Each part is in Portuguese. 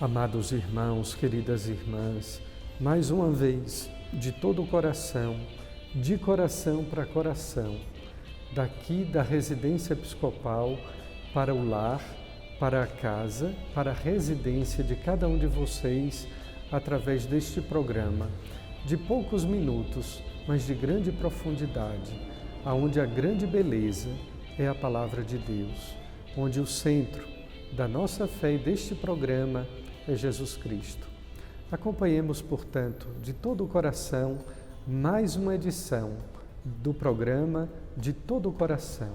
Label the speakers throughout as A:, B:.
A: Amados irmãos, queridas irmãs, mais uma vez, de todo o coração, de coração para coração, daqui da residência episcopal para o lar, para a casa, para a residência de cada um de vocês, através deste programa, de poucos minutos, mas de grande profundidade, aonde a grande beleza é a palavra de Deus, onde o centro da nossa fé e deste programa é Jesus Cristo. Acompanhemos, portanto, de todo o coração, mais uma edição do programa De Todo o Coração.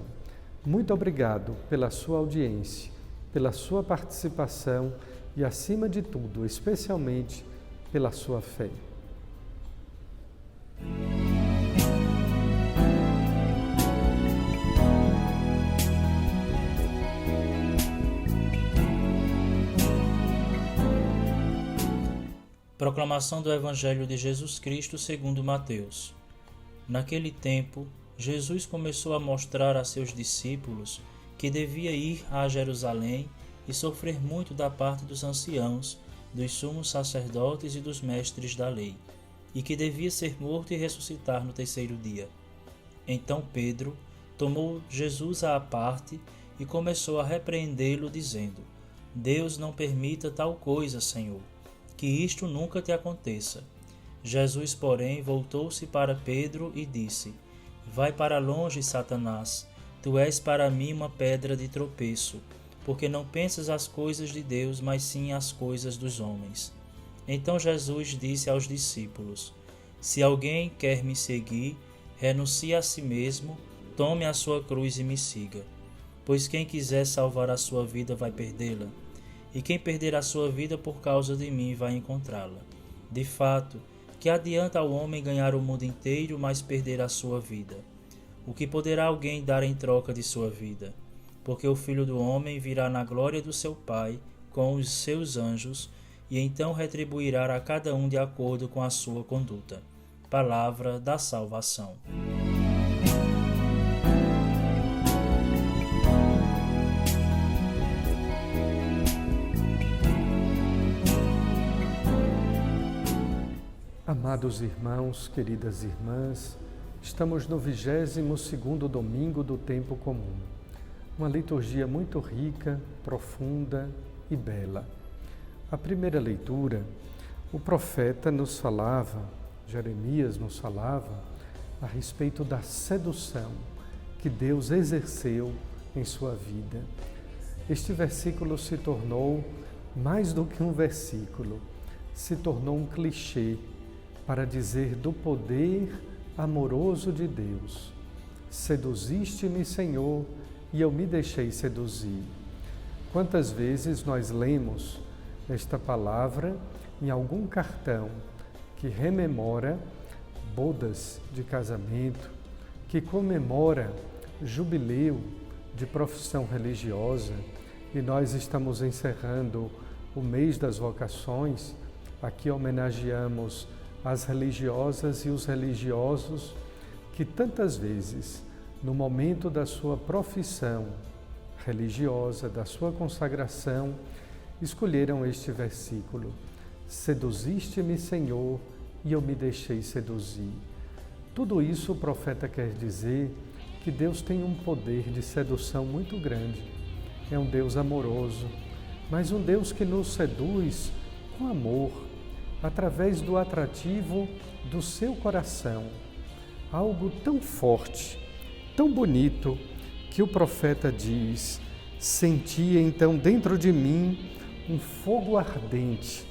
A: Muito obrigado pela sua audiência, pela sua participação e, acima de tudo, especialmente, pela sua fé.
B: Proclamação do Evangelho de Jesus Cristo segundo Mateus. Naquele tempo, Jesus começou a mostrar a seus discípulos que devia ir a Jerusalém e sofrer muito da parte dos anciãos, dos sumos sacerdotes e dos mestres da lei, e que devia ser morto e ressuscitar no terceiro dia. Então Pedro tomou Jesus à parte e começou a repreendê-lo, dizendo: Deus não permita tal coisa, Senhor, que isto nunca te aconteça. Jesus, porém, voltou-se para Pedro e disse: Vai para longe, Satanás, tu és para mim uma pedra de tropeço, porque não pensas as coisas de Deus, mas sim as coisas dos homens. Então Jesus disse aos discípulos: Se alguém quer me seguir, renuncie a si mesmo, tome a sua cruz e me siga. Pois quem quiser salvar a sua vida vai perdê-la, e quem perder a sua vida por causa de mim vai encontrá-la. De fato, que adianta ao homem ganhar o mundo inteiro, mas perder a sua vida? O que poderá alguém dar em troca de sua vida? Porque o Filho do Homem virá na glória do seu Pai com os seus anjos, e então retribuirá a cada um de acordo com a sua conduta. Palavra da salvação.
A: Amados irmãos, queridas irmãs, estamos no 22º domingo do tempo comum. Uma liturgia muito rica, profunda e bela. A primeira leitura, o profeta nos falava, Jeremias nos falava, a respeito da sedução que Deus exerceu em sua vida. Este versículo se tornou mais do que um versículo, se tornou um clichê para dizer do poder amoroso de Deus. Seduziste-me, Senhor, e eu me deixei seduzir. Quantas vezes nós lemos esta palavra em algum cartão que rememora bodas de casamento, que comemora jubileu de profissão religiosa, e nós estamos encerrando o mês das vocações. Aqui homenageamos as religiosas e os religiosos que tantas vezes, no momento da sua profissão religiosa, da sua consagração, escolheram este versículo: Seduziste-me, Senhor, e eu me deixei seduzir. Tudo isso o profeta quer dizer que Deus tem um poder de sedução muito grande. É um Deus amoroso, mas um Deus que nos seduz com amor, através do atrativo do seu coração. Algo tão forte, tão bonito, que o profeta diz: Senti então dentro de mim um fogo ardente,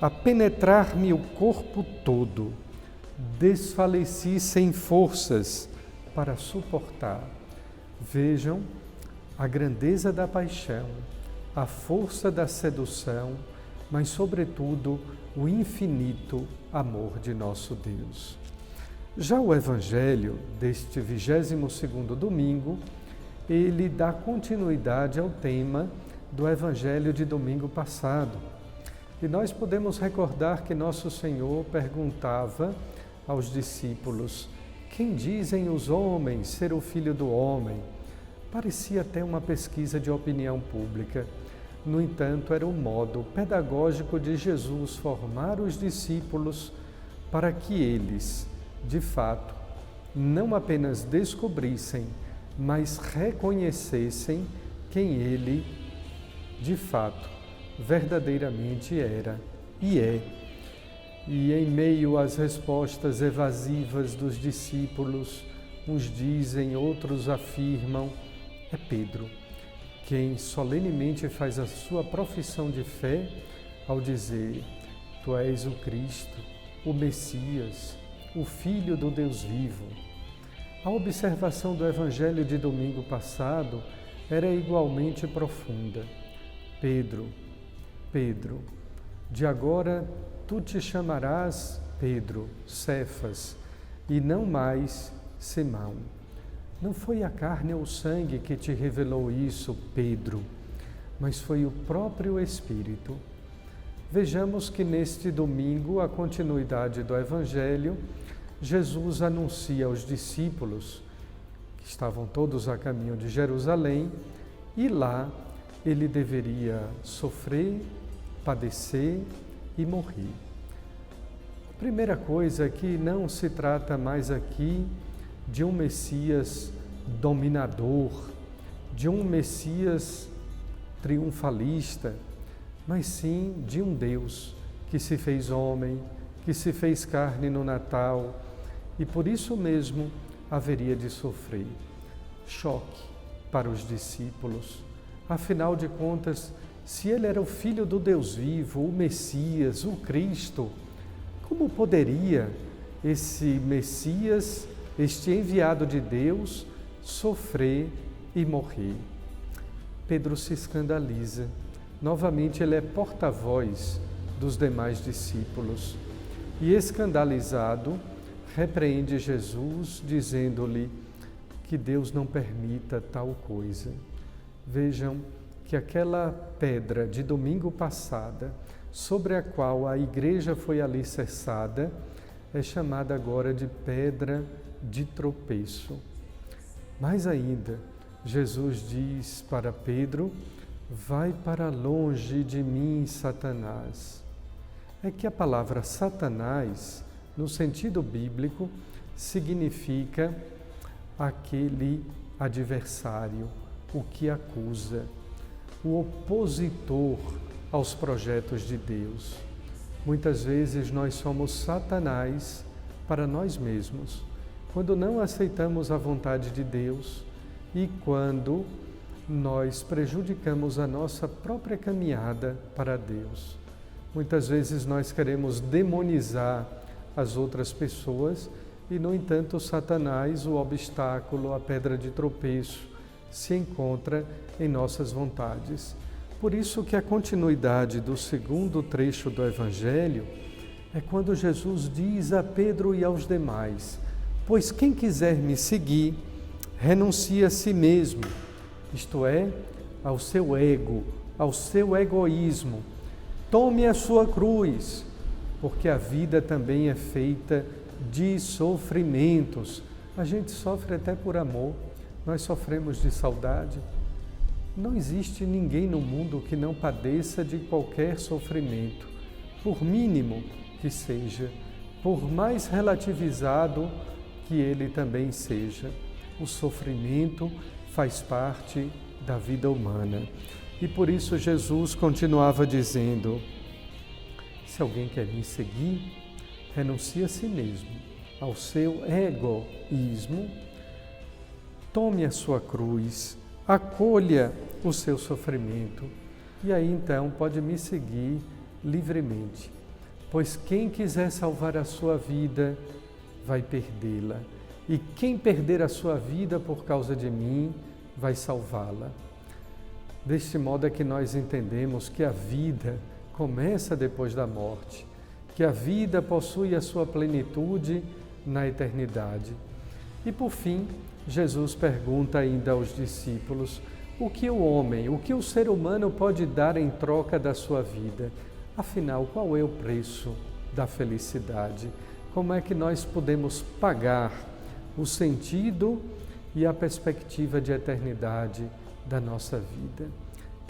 A: a penetrar-me o corpo todo. Desfaleci sem forças para suportar. Vejam a grandeza da paixão, a força da sedução, mas, sobretudo, o infinito amor de nosso Deus. Já o Evangelho deste 22º domingo, ele dá continuidade ao tema do Evangelho de domingo passado. E nós podemos recordar que nosso Senhor perguntava aos discípulos: quem dizem os homens ser o Filho do Homem? Parecia até uma pesquisa de opinião pública. No entanto, era o modo pedagógico de Jesus formar os discípulos para que eles, de fato, não apenas descobrissem, mas reconhecessem quem ele, de fato, verdadeiramente era e é. E em meio às respostas evasivas dos discípulos, uns dizem, outros afirmam, é Pedro quem solenemente faz a sua profissão de fé ao dizer: Tu és o Cristo, o Messias, o Filho do Deus vivo. A observação do Evangelho de domingo passado era igualmente profunda. Pedro, Pedro, de agora tu te chamarás Pedro, Cefas, e não mais Simão. Não foi a carne ou o sangue que te revelou isso, Pedro, mas foi o próprio Espírito. Vejamos que neste domingo, a continuidade do Evangelho, Jesus anuncia aos discípulos, que estavam todos a caminho de Jerusalém, e lá ele deveria sofrer, padecer e morrer. A primeira coisa é que não se trata mais aqui de um Messias dominador, de um Messias triunfalista, mas sim de um Deus que se fez homem, que se fez carne no Natal e por isso mesmo haveria de sofrer. Choque para os discípulos. Afinal de contas, se ele era o Filho do Deus vivo, o Messias, o Cristo, como poderia esse Messias, este enviado de Deus, sofrer e morrer? Pedro se escandaliza. Novamente ele é porta-voz dos demais discípulos. E escandalizado, repreende Jesus, dizendo-lhe que Deus não permita tal coisa. Vejam que aquela pedra de domingo passada, sobre a qual a igreja foi alicerçada, é chamada agora de pedra de tropeço. Mais ainda, Jesus diz para Pedro: vai para longe de mim, Satanás. É que a palavra Satanás, no sentido bíblico, significa aquele adversário, o que acusa, o opositor aos projetos de Deus. Muitas vezes nós somos Satanás para nós mesmos, quando não aceitamos a vontade de Deus e quando nós prejudicamos a nossa própria caminhada para Deus. Muitas vezes nós queremos demonizar as outras pessoas e, no entanto, Satanás, o obstáculo, a pedra de tropeço, se encontra em nossas vontades. Por isso que a continuidade do segundo trecho do Evangelho é quando Jesus diz a Pedro e aos demais: pois quem quiser me seguir, renuncie a si mesmo, isto é, ao seu ego, ao seu egoísmo. Tome a sua cruz, porque a vida também é feita de sofrimentos. A gente sofre até por amor, nós sofremos de saudade. Não existe ninguém no mundo que não padeça de qualquer sofrimento, por mínimo que seja, por mais relativizado que ele também seja. O sofrimento faz parte da vida humana. E por isso Jesus continuava dizendo: se alguém quer me seguir, renuncie a si mesmo, ao seu egoísmo, tome a sua cruz, acolha o seu sofrimento e aí então pode me seguir livremente. Pois quem quiser salvar a sua vida, vai perdê-la. E quem perder a sua vida por causa de mim, vai salvá-la. Deste modo é que nós entendemos que a vida começa depois da morte, que a vida possui a sua plenitude na eternidade. E por fim, Jesus pergunta ainda aos discípulos: o que o homem, o que o ser humano pode dar em troca da sua vida? Afinal, qual é o preço da felicidade? Como é que nós podemos pagar o sentido e a perspectiva de eternidade da nossa vida?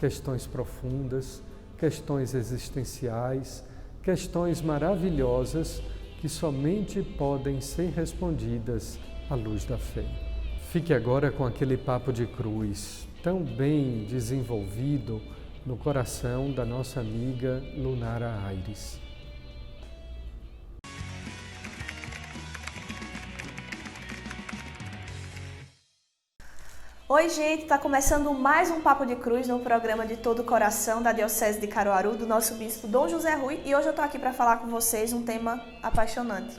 A: questões profundas, questões existenciais, questões maravilhosas que somente podem ser respondidas à luz da fé. Fique agora com aquele papo de cruz tão bem desenvolvido no coração da nossa amiga Lunara Aires.
C: Oi, gente, está começando mais um Papo de Cruz no programa de Todo o Coração da Diocese de Caruaru, do nosso bispo Dom José Rui, e hoje eu estou aqui para falar com vocês um tema apaixonante.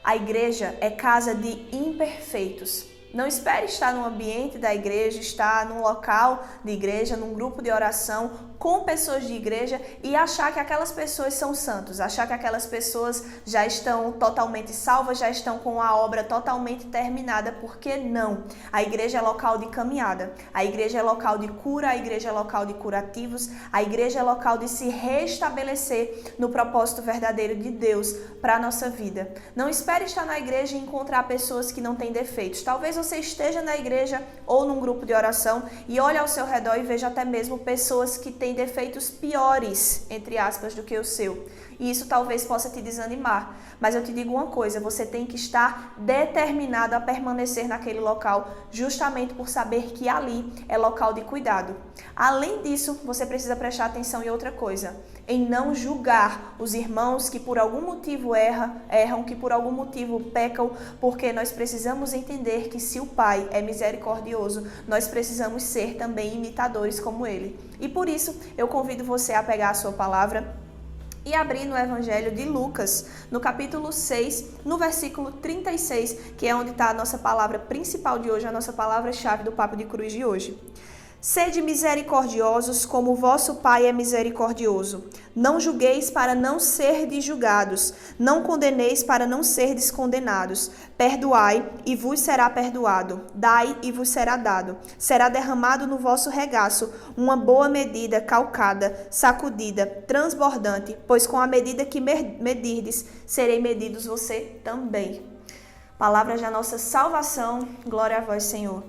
C: A igreja é casa de imperfeitos. Não espere estar no ambiente da igreja, estar num local de igreja, num grupo de oração, com pessoas de igreja e achar que aquelas pessoas são santos, achar que aquelas pessoas já estão totalmente salvas, já estão com a obra totalmente terminada, porque não. A igreja é local de caminhada, a igreja é local de cura, a igreja é local de curativos, a igreja é local de se restabelecer no propósito verdadeiro de Deus para a nossa vida. Não espere estar na igreja e encontrar pessoas que não têm defeitos. Talvez você esteja na igreja ou num grupo de oração e olhe ao seu redor e veja até mesmo pessoas que têm defeitos piores, entre aspas, do que o seu. E isso talvez possa te desanimar. Mas eu te digo uma coisa, você tem que estar determinado a permanecer naquele local, justamente por saber que ali é local de cuidado. Além disso, você precisa prestar atenção em outra coisa, em não julgar os irmãos que por algum motivo erram, que por algum motivo pecam, porque nós precisamos entender que se o Pai é misericordioso, nós precisamos ser também imitadores como Ele. E por isso, eu convido você a pegar a sua palavra e abrir no Evangelho de Lucas, no capítulo 6, no versículo 36, que é onde está a nossa palavra principal de hoje, a nossa palavra-chave do Papo de Cruz de hoje. Sede misericordiosos, como o vosso Pai é misericordioso. Não julgueis para não serdes julgados. Não condeneis para não serdes condenados. Perdoai, e vos será perdoado. Dai, e vos será dado. Será derramado no vosso regaço uma boa medida, calcada, sacudida, transbordante, pois com a medida que medirdes, serei medidos você também. Palavras da nossa salvação. Glória a vós, Senhor.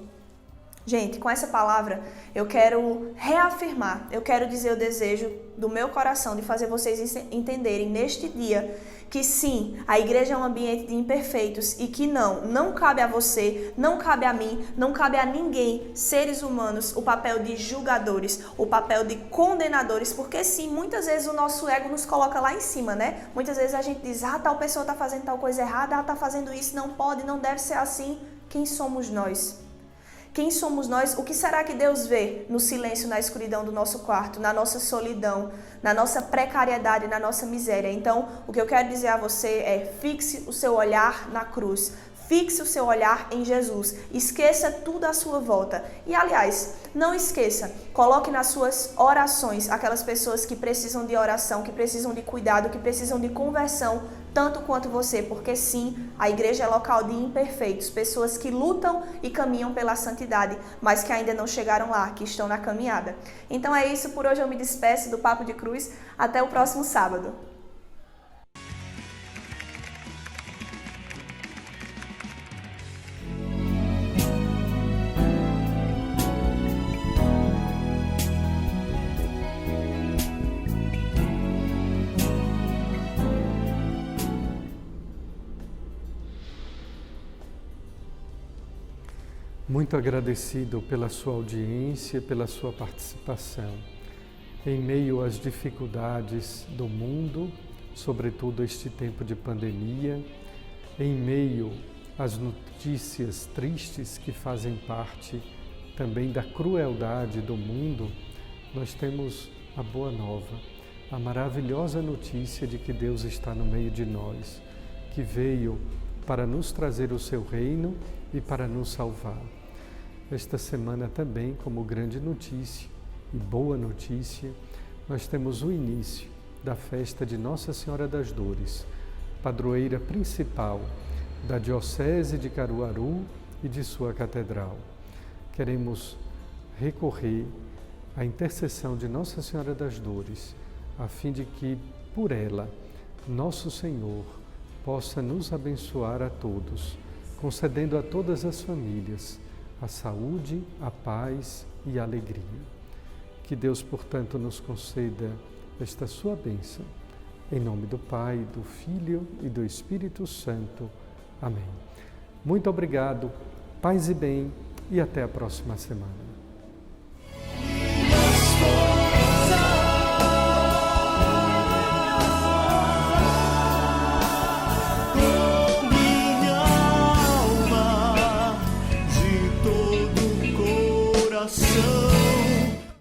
C: Gente, com essa palavra eu quero reafirmar, eu quero dizer o desejo do meu coração de fazer vocês entenderem neste dia que sim, a igreja é um ambiente de imperfeitos e que não cabe a você, não cabe a mim, não cabe a ninguém, seres humanos, o papel de julgadores, o papel de condenadores, porque sim, muitas vezes o nosso ego nos coloca lá em cima, né? Muitas vezes a gente diz, tal pessoa está fazendo tal coisa errada, está fazendo isso, não pode, não deve ser assim. Quem somos nós? Quem somos nós? O que será que Deus vê no silêncio, na escuridão do nosso quarto, na nossa solidão, na nossa precariedade, na nossa miséria? Então, o que eu quero dizer a você é: fixe o seu olhar na cruz. Fixe o seu olhar em Jesus. Esqueça tudo à sua volta. E, aliás, não esqueça, coloque nas suas orações aquelas pessoas que precisam de oração, que precisam de cuidado, que precisam de conversão, tanto quanto você, porque sim, a igreja é local de imperfeitos, pessoas que lutam e caminham pela santidade, mas que ainda não chegaram lá, que estão na caminhada. Então é isso, por hoje eu me despeço do Papo de Cruz. Até o próximo sábado.
A: Muito agradecido pela sua audiência, pela sua participação. Em meio às dificuldades do mundo, sobretudo este tempo de pandemia, em meio às notícias tristes que fazem parte também da crueldade do mundo, nós temos a boa nova, a maravilhosa notícia de que Deus está no meio de nós, que veio para nos trazer o seu reino e para nos salvar. Esta semana também, como grande notícia e boa notícia, nós temos o início da festa de Nossa Senhora das Dores, padroeira principal da Diocese de Caruaru e de sua Catedral. Queremos recorrer à intercessão de Nossa Senhora das Dores, a fim de que, por ela, Nosso Senhor possa nos abençoar a todos, concedendo a todas as famílias a saúde, a paz e a alegria. Que Deus, portanto, nos conceda esta sua bênção. Em nome do Pai, do Filho e do Espírito Santo. Amém. Muito obrigado, paz e bem, e até a próxima semana.